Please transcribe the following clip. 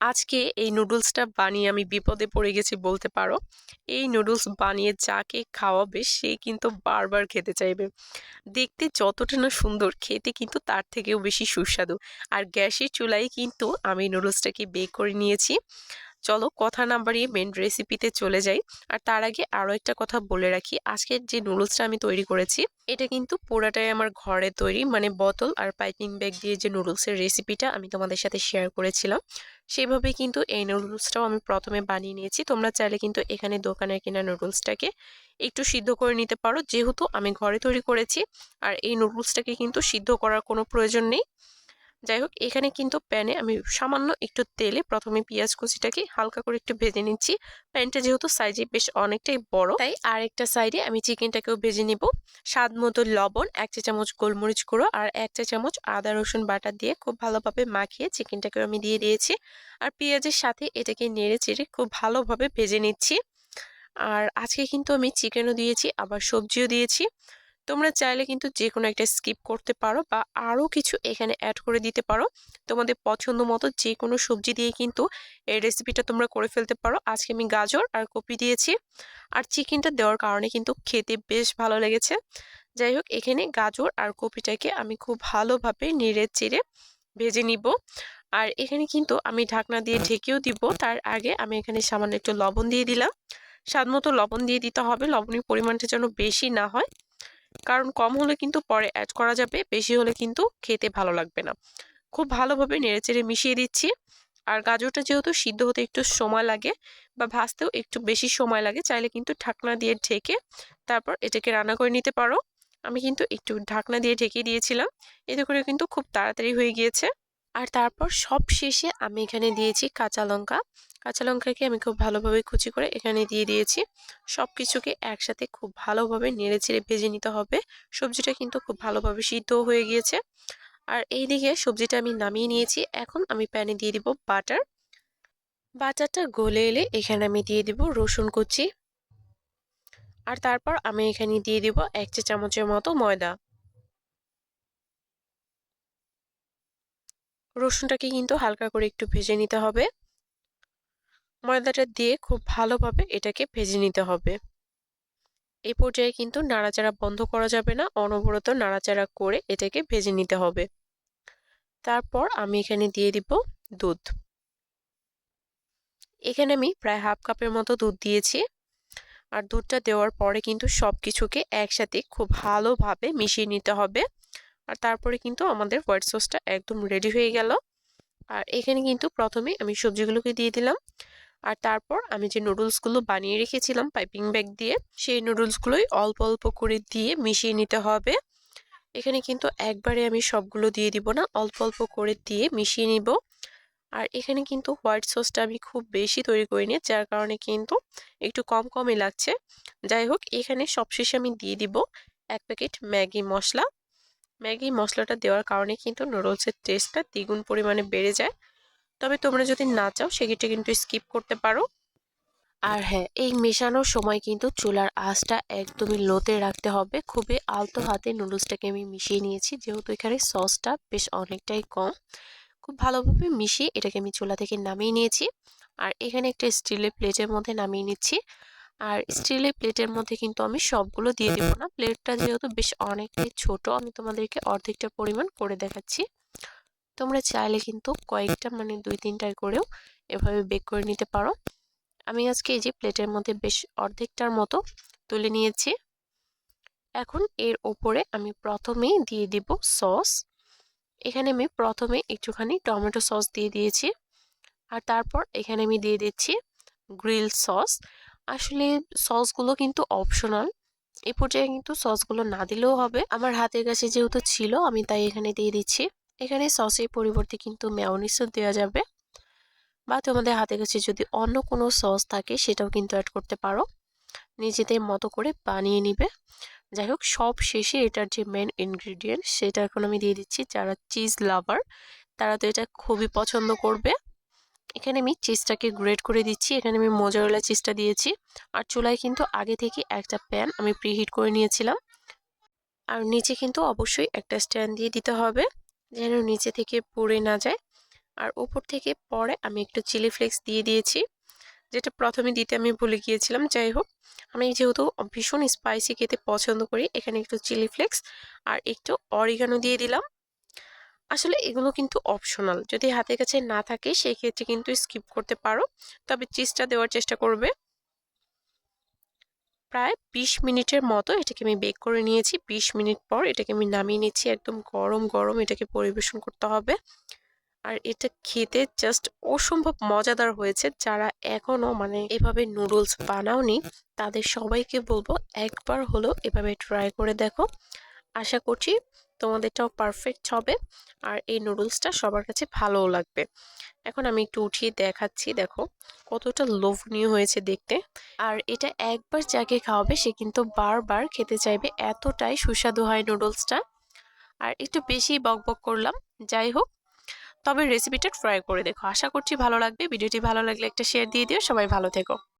আজকে এই নুডলসটা বানিয়ে আমি বিপদে পড়ে গেছি বলতে পারো। এই নুডলস বানিয়ে যাকে খাওয়াবে সে কিন্তু বারবার খেতে চাইবে। দেখতে যতটা না সুন্দর, খেতে কিন্তু তার থেকেও বেশি সুস্বাদু। আর গ্যাসের চুলায় কিন্তু আমি নুডলসটাকে বেক করে নিয়েছি। চলো কথা না বাড়িয়ে মেন রেসিপিতে চলে যাই। আর তার আগে আরও একটা কথা বলে রাখি, আজকের যে নুডলসটা আমি তৈরি করেছি এটা কিন্তু পুরাটাই আমার ঘরে তৈরি, মানে বোতল আর পাইপিং ব্যাগ দিয়ে যে নুডলসের রেসিপিটা আমি তোমাদের সাথে শেয়ার করেছিলাম সেভাবেই কিন্তু এই নুডলসটাও আমি প্রথমে বানিয়ে নিয়েছি। তোমরা চাইলে কিন্তু এখানে দোকানে কেনা নুডলসটাকে একটু সিদ্ধ করে নিতে পারো, যেহেতু আমি ঘরে তৈরি করেছি। আর এই নুডলসটাকে কিন্তু সিদ্ধ করার কোনো প্রয়োজন নেই। যাই হোক, এখানে কিন্তু প্যানে আমি সামান্য একটু তেলে প্রথমে পেঁয়াজ কুচিটাকে হালকা করে একটু ভেজে নিচ্ছি। প্যানটা যেহেতু সাইজে বেশ অনেকটাই বড়, তাই আরেকটা সাইডে আমি চিকেনটাকেও ভেজে নিব। স্বাদ মতো লবণ, 1 চা চামচ গোলমরিচ গুঁড়ো আর 1 চা চামচ আদা রসুন বাটা দিয়ে খুব ভালোভাবে মাখিয়ে চিকেনটাকেও আমি দিয়ে দিয়েছি। আর পেঁয়াজের সাথে এটাকে নেড়ে চেড়ে খুব ভালোভাবে ভেজে নিচ্ছি। আর আজকে কিন্তু আমি চিকেনও দিয়েছি, আবার সবজিও দিয়েছি। তোমরা চাইলে কিন্তু যে কোনো একটা স্কিপ করতে পারো বা আরও কিছু এখানে অ্যাড করে দিতে পারো। তোমাদের পছন্দ মতো যে কোনো সবজি দিয়ে কিন্তু এই রেসিপিটা তোমরা করে ফেলতে পারো। আজকে আমি গাজর আর কপি দিয়েছি। আর চিকেনটা দেওয়ার কারণে কিন্তু খেতে বেশ ভালো লেগেছে। যাই হোক, এখানে গাজর আর কপিটাকে আমি খুব ভালোভাবে নেড়ে চেড়ে ভেজে নিব। আর এখানে কিন্তু আমি ঢাকনা দিয়ে ঢেকেও দিব। তার আগে আমি এখানে সামান্য একটু লবণ দিয়ে দিলাম। স্বাদ মতো লবণ দিয়ে দিতে হবে, লবণের পরিমাণটা যেন বেশি না হয়, কারণ কম হলে কিন্তু পরে অ্যাড করা যাবে, বেশি হলে কিন্তু খেতে ভালো লাগবে না। খুব ভালোভাবে নেড়েচেড়ে মিশিয়ে দিচ্ছি। আর গাজরটা যেহেতু সিদ্ধ হতে একটু সময় লাগে বা ভাজতেও একটু বেশি সময় লাগে, চাইলে কিন্তু ঢাকনা দিয়ে ঢেকে তারপর এটাকে রান্না করে নিতে পারো। আমি কিন্তু একটু ঢাকনা দিয়ে ঢেকে দিয়েছিলাম, এতে করে কিন্তু খুব তাড়াতাড়ি হয়ে গিয়েছে। আর তারপর সব শেষে আমি এখানে দিয়েছি কাঁচা লঙ্কা। কাঁচা লঙ্কাকে আমি খুব ভালোভাবে কুচি করে এখানে দিয়ে দিয়েছি। সব কিছুকে একসাথে খুব ভালোভাবে নেড়ে চেড়ে ভেজে নিতে হবে। সবজিটা কিন্তু খুব ভালোভাবে সিদ্ধ হয়ে গিয়েছে। আর এইদিকে সবজিটা আমি নামিয়ে নিয়েছি। এখন আমি প্যানে দিয়ে দিব বাটার। বাটারটা গলে এলে এখানে আমি দিয়ে দিব রসুন কুচি। আর তারপর আমি এখানে দিয়ে দিব 1 চা চামচের মতো ময়দা। রসুনটাকে কিন্তু হালকা করে একটু ভেজে নিতে হবে। ময়দাটা দিয়ে খুব ভালোভাবে এটাকে ভেজে নিতে হবে। এই পর্যায়ে কিন্তু নাড়াচাড়া বন্ধ করা যাবে না, অনবরত নাড়াচাড়া করে এটাকে ভেজে নিতে হবে। তারপর আমি এখানে দিয়ে দিব দুধ। এখানে আমি প্রায় হাফ কাপের মতো দুধ দিয়েছি। আর দুধটা দেওয়ার পরে কিন্তু সবকিছুকে একসাথে খুব ভালোভাবে মিশিয়ে নিতে হবে। আর তারপরে কিন্তু আমাদের হোয়াইট সসটা একদম রেডি হয়ে গেল। আর এখানে কিন্তু প্রথমে আমি সবজিগুলোকে দিয়ে দিলাম। আর তারপর আমি যে নুডলসগুলো বানিয়ে রেখেছিলাম পাইপিং ব্যাগ দিয়ে, সেই নুডলসগুলোই অল্প অল্প করে দিয়ে মিশিয়ে নিতে হবে। এখানে কিন্তু একবারে আমি সবগুলো দিয়ে দিব না, অল্প অল্প করে দিয়ে মিশিয়ে নিব। আর এখানে কিন্তু হোয়াইট সসটা আমি খুব বেশি তৈরি করিনি, যার কারণে কিন্তু একটু কম কমই লাগছে। যাই হোক, এখানে সবশেষে আমি দিয়ে দিব 1 প্যাকেট ম্যাগি মশলা। ম্যাগি মশলাটা দেওয়ার কারণে কিন্তু নুডলসের টেস্টটা দ্বিগুণ পরিমাণে বেড়ে যায়। তবে তোমরা যদি না চাও সেক্ষেত্রে কিন্তু স্কিপ করতে পারো। আর হ্যাঁ, এই মেশানোর সময় কিন্তু চুলার আঁচটা একদমই লোতে রাখতে হবে। খুবই আলতো হাতে নুডলসটাকে আমি মিশিয়ে নিয়েছি, যেহেতু এখানে সসটা বেশ অনেকটাই কম। খুব ভালোভাবে মিশিয়ে এটাকে আমি চুলা থেকে নামিয়ে নিয়েছি। আর এখানে একটা স্টিলের প্লেটের মধ্যে নামিয়ে নিচ্ছি। আর স্টিলের প্লেটের মধ্যে কিন্তু আমি সবগুলো দিয়ে দিব না, প্লেটটা যেহেতু বেশ অনেকটাই ছোট, আমি তোমাদেরকে অর্ধেকটা পরিমাণ করে দেখাচ্ছি। তোমরা চাইলে কিন্তু কয়েকটা, মানে 2-3টার করেও এভাবে বেক করে নিতে পারো। আমি আজকে এই যে প্লেটের মধ্যে বেশ অর্ধেকটার মতো তুলে নিয়েছি। এখন এর ওপরে আমি প্রথমেই দিয়ে দিব সস। এখানে আমি প্রথমে একটুখানি টমেটো সস দিয়ে দিয়েছি। আর তারপর এখানে আমি দিয়ে দিচ্ছি গ্রিল সস। আসলে সসগুলো কিন্তু অপশনাল, এই পর্যায়ে কিন্তু সসগুলো না দিলেও হবে। আমার হাতের কাছে যেহেতু ছিল আমি তাই এখানে দিয়ে দিচ্ছি। এখানে সসের পরিবর্তে কিন্তু মেয়োনিজও দেওয়া যাবে, বা তোমাদের হাতের কাছে যদি অন্য কোনো সস থাকে সেটাও কিন্তু অ্যাড করতে পারো, নিজেদের মতো করে বানিয়ে নিবে। যাই হোক, সব শেষে এটার যে মেন ইনগ্রিডিয়েন্ট সেটা এখন আমি দিয়ে দিচ্ছি। যারা চিজ লাভার তারা তো এটা খুবই পছন্দ করবে। এখানে আমি চিজটাকে গ্রেট করে দিচ্ছি। এখানে আমি মোজারেলা চিজটা দিয়েছি। আর চুলায় কিন্তু আগে থেকে একটা প্যান আমি প্রিহিট করে নিয়েছিলাম। আর নিচে কিন্তু অবশ্যই একটা স্ট্যান্ড দিয়ে দিতে হবে, যেন নিচে থেকে পুড়ে না যায়। আর উপর থেকে পরে আমি একটু চিলি ফ্লেক্স দিয়ে দিয়েছি, যেটা প্রথমে দিতে আমি ভুলে গিয়েছিলাম। যাই হোক, আমি যেহেতু ভীষণ স্পাইসি খেতে পছন্দ করি, এখানে একটু চিলি ফ্লেক্স আর একটু অরিগানো দিয়ে দিলাম। আসলে এগুলো কিন্তু অপশনাল, যদি হাতের কাছে না থাকে সেই ক্ষেত্রে কিন্তু স্কিপ করতে পারো, তবে চিজটা দেওয়ার চেষ্টা করবে। প্রায় 20 মিনিটের মতো এটাকে আমি বেক করে নিয়েছি। 20 মিনিট পর এটাকে আমি নামিয়ে নিচ্ছি। একদম গরম গরম এটাকে পরিবেশন করতে হবে। আর এটা খেতে জাস্ট অসম্ভব মজাদার হয়েছে। যারা এখনো এভাবে নুডলস বানাওনি তাদের সবাইকে বলবো একবার হলো এভাবে ট্রাই করে দেখো। আশা করছি তোমাদেরটাও পারফেক্ট হবে আর এই নুডলসটা সবার কাছে ভালোও লাগবে। এখন আমি একটু উঠিয়ে দেখাচ্ছি, দেখো কতটা লোভনীয় হয়েছে দেখতে। আর এটা একবার যাকে খাওয়াবে সে কিন্তু বারবার খেতে চাইবে, এতটাই সুস্বাদু হয় নুডলসটা। আর একটু বেশি বকবক করলাম, যাই হোক, তবে রেসিপিটা ট্রাই করে দেখো। আশা করছি ভালো লাগবে। ভিডিওটি ভালো লাগলে একটা শেয়ার দিয়ে দিও। সবাই ভালো থেকো।